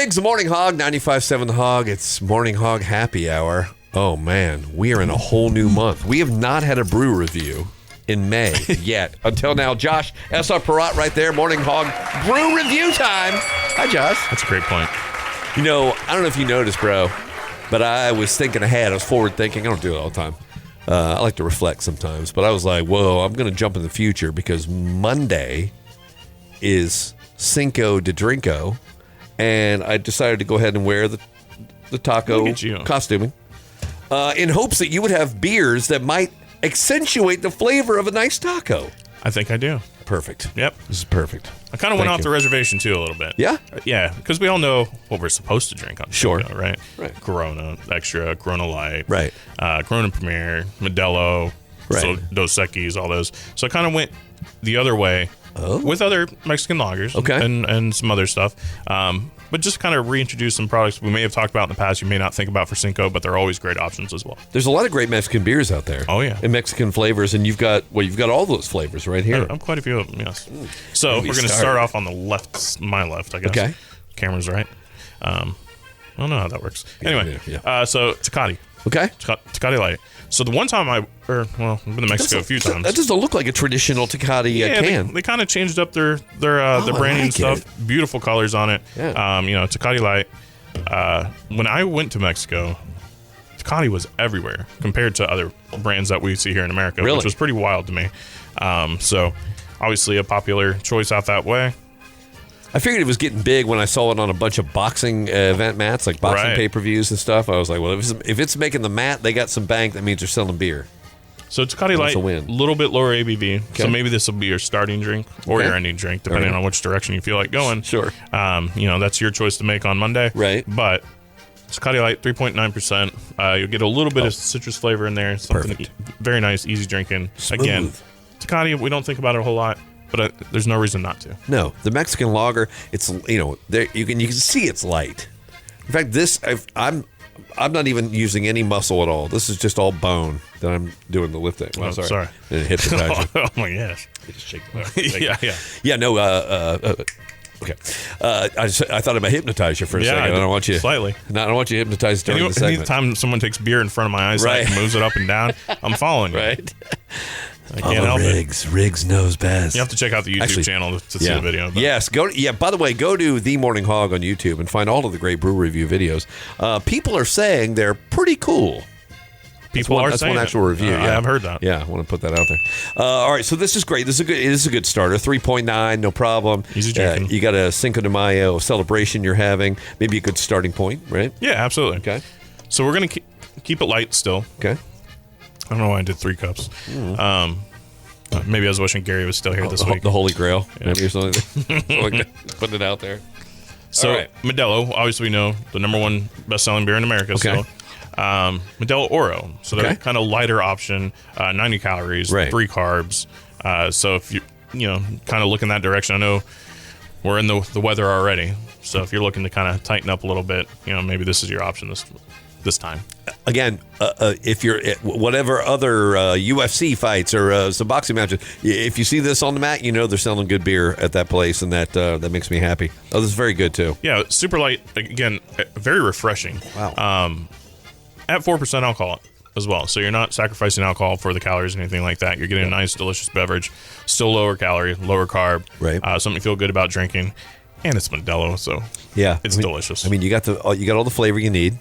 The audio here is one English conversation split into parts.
Riggs, the Morning Hog, 95.7 The Hog. It's Morning Hog Happy Hour. Oh, man, we are in a whole new month. We have not had a brew review in May yet. Until now, Josh S.R. Perrott right there, Morning Hog brew review time. Hi, Josh. That's a great point. You know, I don't know if you noticed, bro, but I was thinking ahead. I was forward thinking. I don't do it all the time. I like to reflect sometimes, but I was like, whoa, I'm going to jump in the future because Monday is Cinco de Drinko, and I decided to go ahead and wear the taco costuming in hopes that you would have beers that might accentuate the flavor of a nice taco. I think I do. Perfect. Yep. This is perfect. I kind of went off the reservation, too, a little bit. Yeah? Yeah, because we all know what we're supposed to drink on Cinco, right? Right. Corona Extra, Corona Light. Right. Corona Premier, Modelo, right. Dos Equis, all those. So I kind of went the other way with other Mexican lagers and some other stuff. But just kind of reintroduce some products we may have talked about in the past, you may not think about for Cinco, but they're always great options as well. There's a lot of great Mexican beers out there. Oh, yeah. And Mexican flavors, and you've got all those flavors right here. I'm quite a few of them, yes. So we're going to start off on the left, my left, I guess. Okay. Camera's right. I don't know how that works. Anyway, so Tecate. Okay. Tecate Light. So the one time I've been to Mexico a few times. That doesn't look like a traditional Tecate can. They kind of changed up their branding and stuff. Beautiful colors on it. Yeah. Tecate Light. When I went to Mexico, Tecate was everywhere compared to other brands that we see here in America, which was pretty wild to me. So obviously a popular choice out that way. I figured it was getting big when I saw it on a bunch of boxing event mats, like boxing pay-per-views and stuff. I was like, well, if it's making the mat, they got some bank. That means they're selling beer. So Tecate Light, a little bit lower ABV. Okay. So maybe this will be your starting drink or your ending drink, depending on which direction you feel like going. Sure. That's your choice to make on Monday. Right. But Tecate Light, 3.9%. You'll get a little bit of citrus flavor in there. Something very nice, easy drinking. Smooth. Again, Tecate, we don't think about it a whole lot. But there's no reason not to. No, the Mexican lager, it's there you can see it's light. In fact, I'm not even using any muscle at all. This is just all bone that I'm doing the lifting. Oh, sorry. Didn't hypnotize you. Oh my gosh. Just shake Yeah. No. Okay. I thought I might hypnotize you for a second. I don't want you slightly. No, I don't want you hypnotized during the segment. Anytime someone takes beer in front of my eyes and moves it up and down, I'm following you. Right. I can't help it. Riggs knows best. You have to check out the YouTube channel to see the video. Yes. By the way, go to The Morning Hog on YouTube and find all of the great brew review videos. People are saying they're pretty cool. That's one actual review. I've heard that. Yeah, I want to put that out there. All right, so this is great. This is a good starter. 3.9, no problem. Easy drinking. You got a Cinco de Mayo celebration you're having. Maybe a good starting point, right? Yeah, absolutely. Okay. So we're going to keep it light still. Okay. I don't know why I did 3 cups. Maybe I was wishing Gary was still here this week. The Holy Grail, maybe or something. Putting it out there. So Modelo, obviously we know the #1 best-selling beer in America. Okay. So Modelo Oro. So they're kind of lighter option, 90 calories, 3 carbs. So if you kind of look in that direction, I know we're in the weather already. So if you're looking to kind of tighten up a little bit, maybe this is your option this time. Again, if you're at whatever other UFC fights or some boxing matches, if you see this on the mat, they're selling good beer at that place, and that makes me happy. Oh, this is very good too. Yeah, super light. Again, very refreshing. Wow. At 4% alcohol as well, so you're not sacrificing alcohol for the calories or anything like that. You're getting a nice, delicious beverage, still lower calorie, lower carb. Right. Something you feel good about drinking, and it's Modelo, so it's delicious. You got all the flavor you need.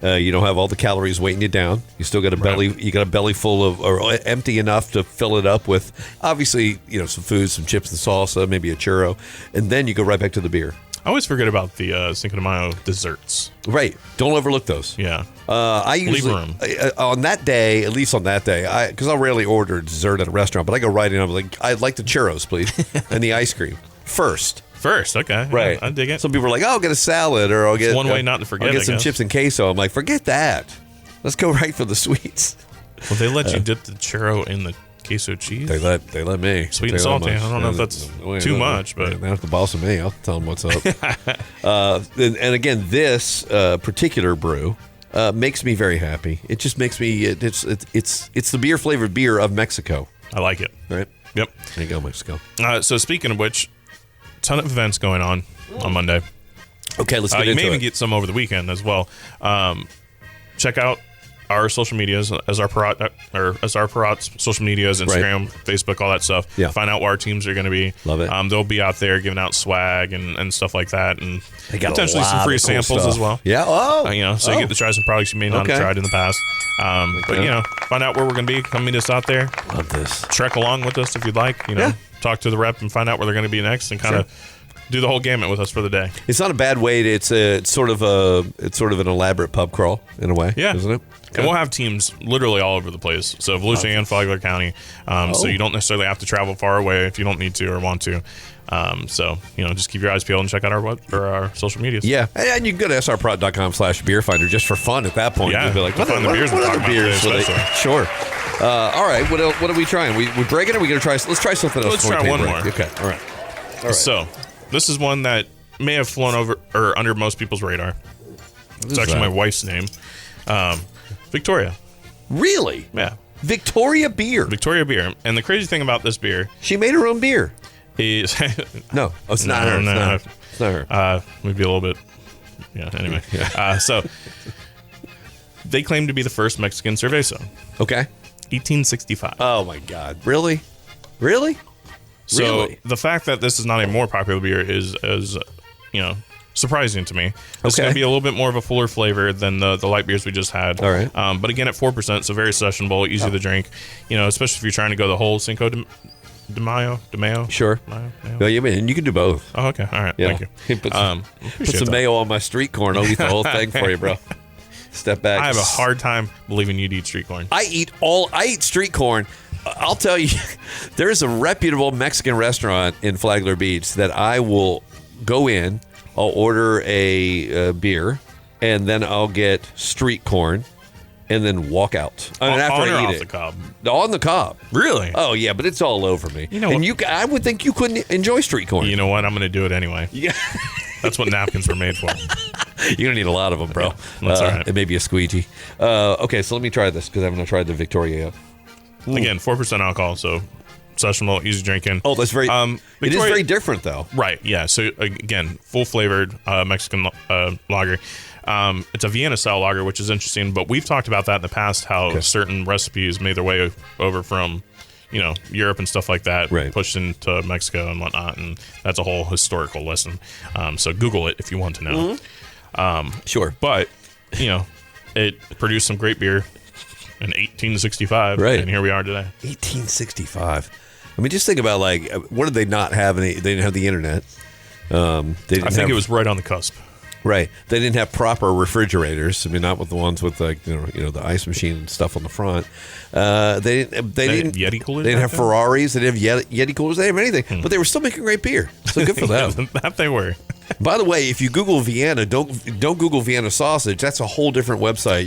You don't have all the calories weighing you down. You still got a belly. You got a belly full of, or empty enough to fill it up with, obviously, some food, some chips and salsa, maybe a churro, and then you go right back to the beer. I always forget about the Cinco de Mayo desserts. Right. Don't overlook those. Yeah. I usually, leave room. On that day, at least on that day, because I'll rarely order dessert at a restaurant, but I go right in. I'm like, I'd like the churros, please, and the ice cream first. Okay. Right. Yeah, I dig it. Some people are like, I'll get a salad, or I'll get one way not to forget. I'll get some chips and queso. I'm like, forget that. Let's go right for the sweets. Well, they let you dip the churro in the queso cheese. They let me. Sweet and salty. I don't know if that's too much, but they don't have to boss with me. I'll tell them what's up. And again, this particular brew makes me very happy. It just makes me. It's the beer flavored beer of Mexico. I like it. Right. Yep. There you go, Mexico. So speaking of which, ton of events going on Monday. Okay, let's get into it. You may even it. get some over the weekend as well. Check out our social medias as our Parat's social medias, Instagram, Facebook, all that stuff. Yeah. Find out what our teams are going to be. Love it. They'll be out there giving out swag and stuff like that, and they got potentially some free samples as well. Yeah. So you get to try some products you may not have tried in the past. But find out where we're going to be. Come meet us out there. Love this. Trek along with us if you'd like. Talk to the rep and find out where they're going to be next, and kind of do the whole gamut with us for the day. It's not a bad way. It's sort of an elaborate pub crawl in a way. Yeah, isn't it? And we'll have teams literally all over the place. So Volusia and Flagler County. So you don't necessarily have to travel far away if you don't need to or want to. Just keep your eyes peeled and check out our social medias. Yeah, and you can go to srprot.com/beerfinder just for fun at that point. Yeah, you'll be like, find the beers we're talking about today, Sure. All right, what are we trying? We breaking it? We're going to try. Let's try something else. Let's try one more. Okay, all right. So this is one that may have flown over or under most people's radar. It's actually my wife's name. Victoria. Really? Yeah. Victoria beer. Victoria beer. And the crazy thing about this beer, she made her own beer. Is no, it's not her. No, it's not her. Maybe a little bit. Yeah. Anyway. So they claim to be the first Mexican cerveza. Okay. 1865. Oh my God! Really? So the fact that this is not a more popular beer is surprising to me. It's going to be a little bit more of a fuller flavor than the light beers we just had. All right. But again, at 4%, so very sessionable, easy to drink. Especially if you're trying to go the whole Cinco de Mayo. Sure. Mayo. No, you can do both. Oh, okay. All right. Yeah. Thank you. Put some mayo on my street corn. I'll eat the whole thing for you, bro. Step back. I have a hard time believing you'd eat street corn. I eat street corn. I'll tell you, there is a reputable Mexican restaurant in Flagler Beach that I will go in. I'll order a beer, and then I'll get street corn, and then walk out. After I eat it, the cob? On the cob. Really? Oh yeah, but it's all over me. I would think you couldn't enjoy street corn. You know what? I'm going to do it anyway. Yeah. That's what napkins were made for. You don't need a lot of them, bro. Yeah, that's all right. It may be a squeegee. Okay, so let me try this because I haven't tried the Victoria yet. Again, 4% alcohol, so sessionable, easy drinking. Oh, that's very. Victoria, it is very different, though. Right? Yeah. So again, full flavored Mexican lager. It's a Vienna style lager, which is interesting. But we've talked about that in the past. How certain recipes made their way over from Europe and stuff like that, pushed into Mexico and whatnot, and that's a whole historical lesson. So Google it if you want to know. Mm-hmm. Sure. But it produced some great beer in 1865, and here we are today. 1865. I mean, just think about what did they not have? They didn't have the internet. I think it was right on the cusp. Right. They didn't have proper refrigerators. I mean, not with the ones with the ice machine and stuff on the front. They didn't Yeti coolers. They didn't have Ferraris. They didn't have Yeti coolers. They didn't have anything. But they were still making great beer. So good for them. That they were. By the way, if you Google Vienna, don't Google Vienna sausage. That's a whole different website.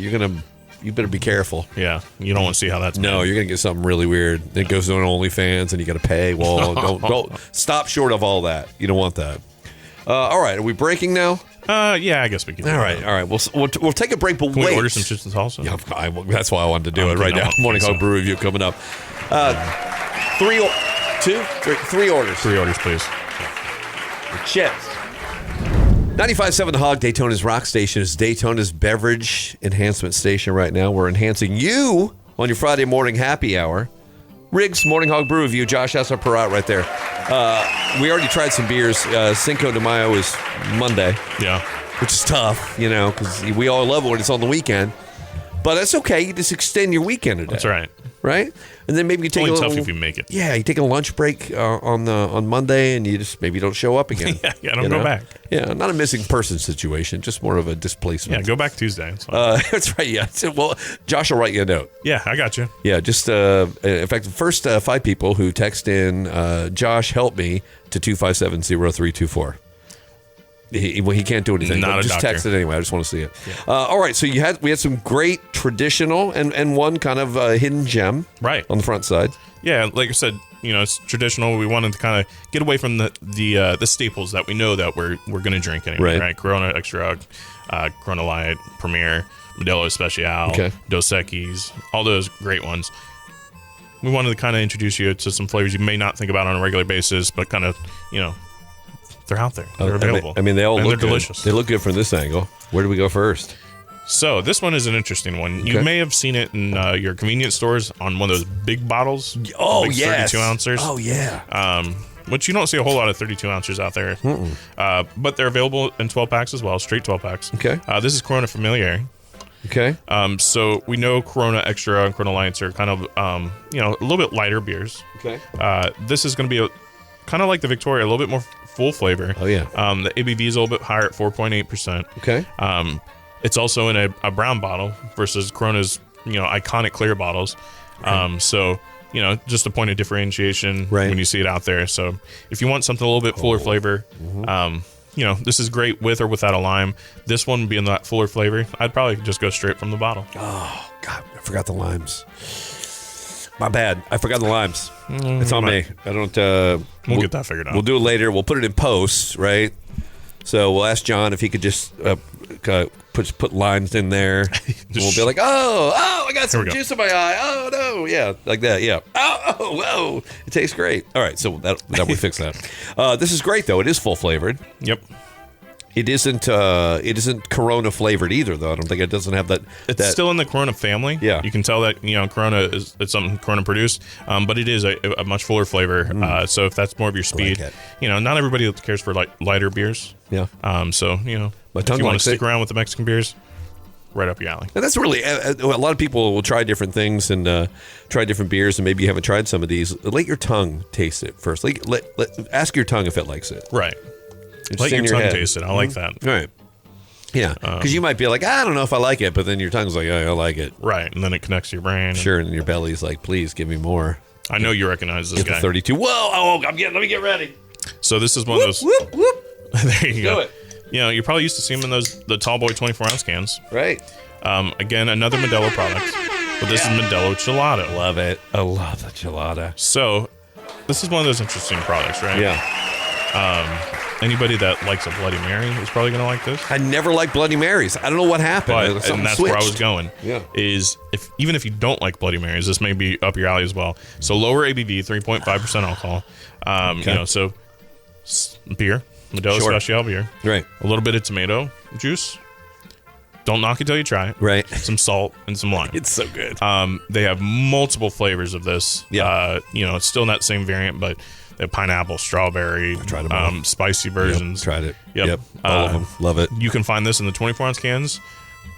You better be careful. Yeah, you don't want to see how that's made. No, you're gonna get something really weird. It goes on OnlyFans, and you got to pay. Well, don't stop short of all that. You don't want that. All right, are we breaking now? Yeah, I guess we can. All right. We'll take a break, but can we order some chips and salsa? Yeah, that's why I wanted to do it right now. Morning Hog Brew Review coming up. 3 orders. 3 orders, please. Chips. 95.7 The Hog, Daytona's rock station, is Daytona's beverage enhancement station right now. We're enhancing you on your Friday morning happy hour. Riggs, Morning Hog Brew Review. Josh, that's our Parat right there. We already tried some beers. Cinco de Mayo is Monday. Yeah. Which is tough, because we all love it when it's on the weekend. But that's okay. You just extend your weekend a day. That's right. Right? And then maybe you take a little... tough if you make it. Yeah, you take a lunch break on Monday, and you just maybe don't show up again. Don't go back. Yeah, not a missing person situation, just more of a displacement. Yeah, go back Tuesday. That's fine. That's right, yeah. Well, Josh will write you a note. Yeah, I got you. Yeah, just, in fact, the first 5 people who text in, Josh, help me, to 257-0324. He can't do anything. Not a just doctor. text it anyway. I just want to see it. Yeah. All right. So we had some great traditional and one kind of hidden gem on the front side. Yeah, like I said, it's traditional. We wanted to kind of get away from the staples that we know that we're going to drink anyway. Right. Corona Extra, Corona Light, Premier, Modelo Especial, Dos Equis, all those great ones. We wanted to kind of introduce you to some flavors you may not think about on a regular basis, but kind of They're out there. They're available. I mean, they all look they're good. delicious. They look good from this angle. Where do we go first? So this one is an interesting one. You may have seen it in your convenience stores on one of those big bottles. Oh, big yes. 32 ounces. Oh, yeah. Which you don't see a whole lot of 32 ounces out there. But they're available in 12 packs as well, straight 12 packs. Okay. This is Corona Familiar. Okay. So we know Corona Extra and Corona Lights are kind of, a little bit lighter beers. Okay. This is going to be kind of like the Victoria, a little bit more full flavor. Oh, yeah. The ABV is a little bit higher at 4.8%. Okay. It's also in a brown bottle versus Corona's, iconic clear bottles. Okay. So, just a point of differentiation when you see it out there. So if you want something a little bit fuller flavor, this is great with or without a lime. This one being that fuller flavor, I'd probably just go straight from the bottle. Oh, God, I forgot the limes. My bad. I forgot the limes. It's on me. I don't... we'll get that figured out. We'll do it later. We'll put it in post, right? So we'll ask John if he could just put lines in there. We'll be like, oh, I got some juice in my eye. Oh, no. Yeah, like that. Yeah. Oh, it tastes great. All right, so that would fix that. This is great, though. It is full flavored. Yep. It isn't Corona flavored either, though. I don't think it doesn't have that. It's still in the Corona family. Yeah. You can tell that, Corona it's something Corona produced, but it is a much fuller flavor. So if that's more of your speed, not everybody cares for like lighter beers. Yeah. So, if you want to stick around with the Mexican beers, right up your alley. And that's really, a lot of people will try different things and try different beers, and maybe you haven't tried some of these. Let your tongue taste it first. Ask your tongue if it likes it. Right. Let your tongue taste it. I like that. Right. Yeah. Because you might be like, I don't know if I like it, but then your tongue's like, I like it. Right. And then it connects to your brain. Sure. And your belly's like, please give me more. I know you recognize this guy. 32. Whoa. Oh, let me get ready. So this is one of those. Whoop, whoop. There you go. Do it. You're probably used to seeing them in the tall boy 24-ounce cans. Right. Again, another Modelo product. But this is Modelo Gelato. Love it. I love the gelato. So this is one of those interesting products, right? Yeah. Anybody that likes a Bloody Mary is probably going to like this. I never liked Bloody Marys. I don't know what happened. But, and that's where I was going. Yeah. Is even if you don't like Bloody Marys, this may be up your alley as well. So lower ABV, 3.5% alcohol. So beer, Modelo Special beer. Right. A little bit of tomato juice. Don't knock it till you try it. Right. Some salt and some lime. It's so good. They have multiple flavors of this. Yeah. It's still in that same variant, but they have pineapple, strawberry, tried them all. spicy versions. Yep, tried it. Yep. All of them. Love it. You can find this in the 24-ounce cans,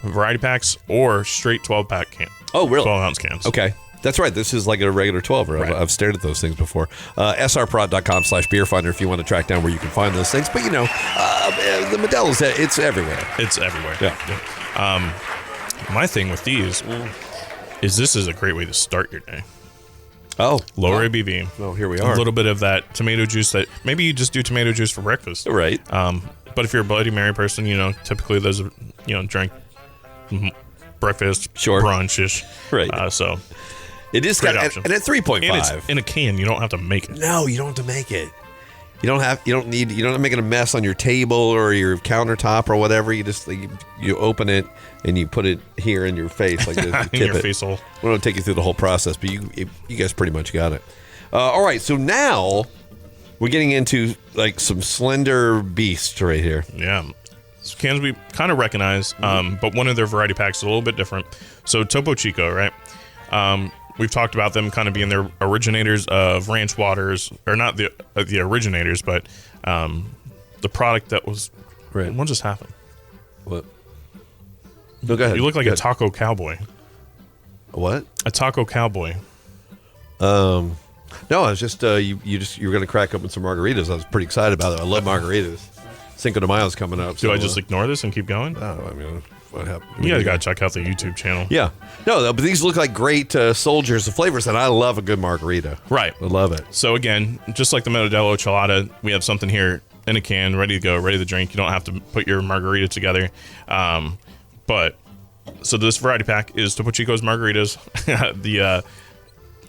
variety packs, or straight 12-pack can. Oh, really? 12-ounce cans. Okay. That's right. This is like a regular 12. Right. I've stared at those things before. srprod.com/beer finder if you want to track down where you can find those things. But, the Modelo's, it's everywhere. It's everywhere. Yeah. My thing with these is this is a great way to start your day. Oh. Lower ABV. Oh, here we are. A little bit of that tomato juice that maybe you just do tomato juice for breakfast. Right. But if you're a Bloody Mary person, typically those are, drink breakfast, brunch-ish. Right. So it is great got, option. and at 3.5. And it's in a can. You don't have to make it. No, you don't have to make it. You don't have to make it a mess on your table or your countertop or whatever. You just you open it and you put it here in your face like this. In your face hole. We don't take you through the whole process, but you guys pretty much got it. All right, so now we're getting into like some slender beasts right here. Yeah. Some cans we kind of recognize, but one of their variety packs is a little bit different. So Topo Chico, right? We've talked about them kind of being the originators of ranch waters, or not the originators, but the product that was. Right. What just happened? What? No, go ahead. You look like a taco cowboy. What? A taco cowboy. No, I was just you were going to crack open some margaritas. I was pretty excited about it. I love margaritas. Cinco de Mayo's coming up. Do I just ignore this and keep going? I mean, what happened? You guys got to check out the YouTube channel. Yeah. No, but these look like great soldiers of flavors, and I love a good margarita. Right. I love it. So again, just like the Modelo Chelada, we have something here in a can, ready to go, ready to drink. You don't have to put your margarita together. So this variety pack is Topo Chico's margaritas. The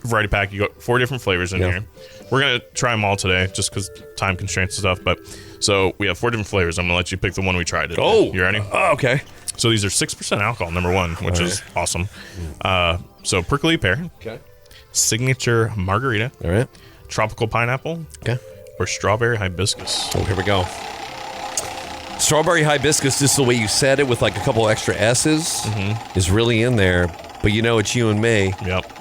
variety pack, you got 4 different flavors in here. We're going to try them all today just because time constraints and stuff. But so we have 4 different flavors. I'm going to let you pick the one we tried today. Oh, you ready? Oh, okay. So these are 6% alcohol, number 1, which is awesome. So prickly pear. Okay. Signature margarita. All right. Tropical pineapple. Okay. or strawberry hibiscus? Oh, here we go. Strawberry hibiscus, just the way you said it with like a couple extra S's, is really in there. But you know, it's you and me. Yep.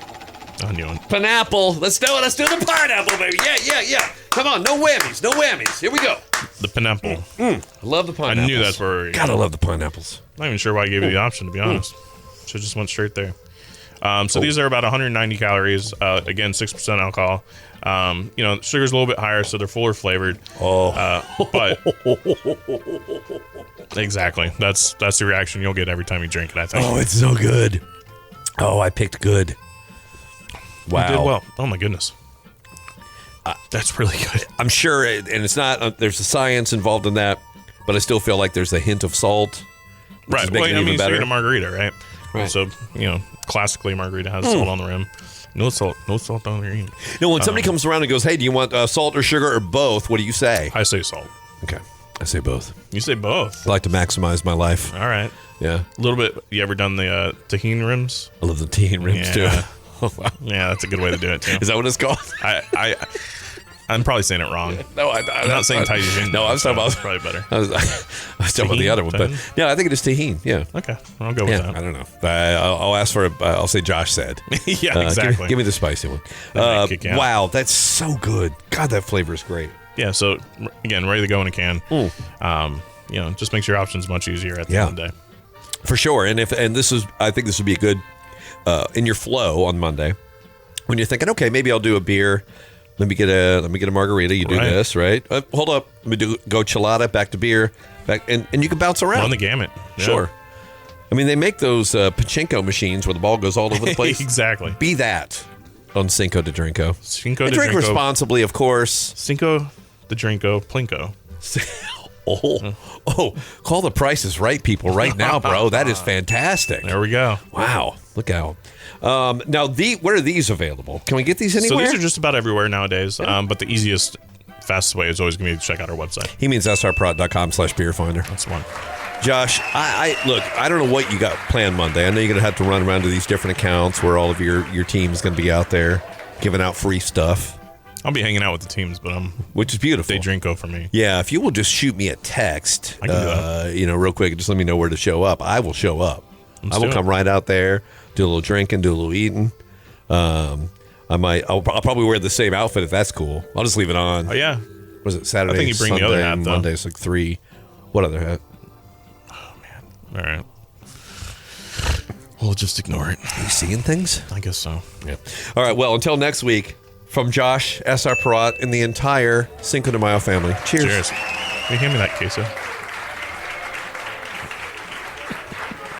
I knew it. Pineapple. Let's do it. Let's do the pineapple, baby. Yeah. Come on. No whammies. Here we go. The pineapple. I love the pineapples. I knew that's where we were. Gotta love the pineapples. Not even sure why I gave you the option, to be honest. Should just went straight there. So these are about 190 calories. Again, 6% alcohol. Sugar's a little bit higher, so they're fuller flavored. But exactly, that's the reaction you'll get every time you drink it, I think. Oh, it's so good. Oh, I picked good. Wow. You did well. Oh my goodness. That's really good. I'm sure, and it's not. There's a science involved in that, but I still feel like there's a hint of salt. Right. Well, I mean, better. It's a margarita, right? Right. So classically, margarita has salt on the rim. No salt on the rim. No, when somebody comes around and goes, "Hey, do you want salt or sugar or both?" What do you say? I say salt. Okay, I say both. You say both. I like to maximize my life. All right. Yeah. A little bit. You ever done the tahini rims? I love the tahini rims too. Oh, wow. Yeah, that's a good way to do it too. Is that what it's called? I'm probably saying it wrong. No, I'm not saying tahini. No, I'm talking about probably better. I was talking about the other one, but yeah, I think it is tahini. Yeah. Okay, I'll go with that. I don't know. I'll ask for. I'll say Josh said. Yeah, exactly. Give me the spicy one. Wow, that's so good. God, that flavor is great. Yeah. So again, ready to go in a can. Just makes your options much easier at the end of the day. For sure. And I think this would be a good in your flow on Monday when you're thinking, okay, maybe I'll do a beer. Let me get a margarita. You do this, right? Hold up. Let me go chelada, back to beer, back, and you can bounce around. Run the gamut. Yeah. Sure. I mean, they make those pachinko machines where the ball goes all over the place. Exactly. Be that on Cinco de Drinko. Cinco de Drink Drinko. responsibly, of course. Cinco de Drinko, Plinko. Call the prices right, people, right now, bro. That is fantastic. There we go. Wow. Look out. Now, where are these available? Can we get these anywhere? So these are just about everywhere nowadays. But the easiest, fastest way is always going to be to check out our website. He means srprod.com/beerfinder. That's the one. Josh, I don't know what you got planned Monday. I know you're going to have to run around to these different accounts where all of your team is going to be out there giving out free stuff. I'll be hanging out with the teams, but which is beautiful. They drinko for me. Yeah, if you will just shoot me a text, I can do that. Real quick, just let me know where to show up. I will show up. I will come right out there, do a little drinking, do a little eating. I'll probably wear the same outfit if that's cool. I'll just leave it on. Oh yeah. Was it Saturday? I think you bring Sunday, the other hat though. Monday's like 3. What other hat? Oh man. All right. We'll just ignore it. Are you seeing things? I guess so. Yeah. All right. Well, until next week, from Josh, SR Perot, and the entire Cinco de Mayo family. Cheers. Cheers. Can you hand me that queso?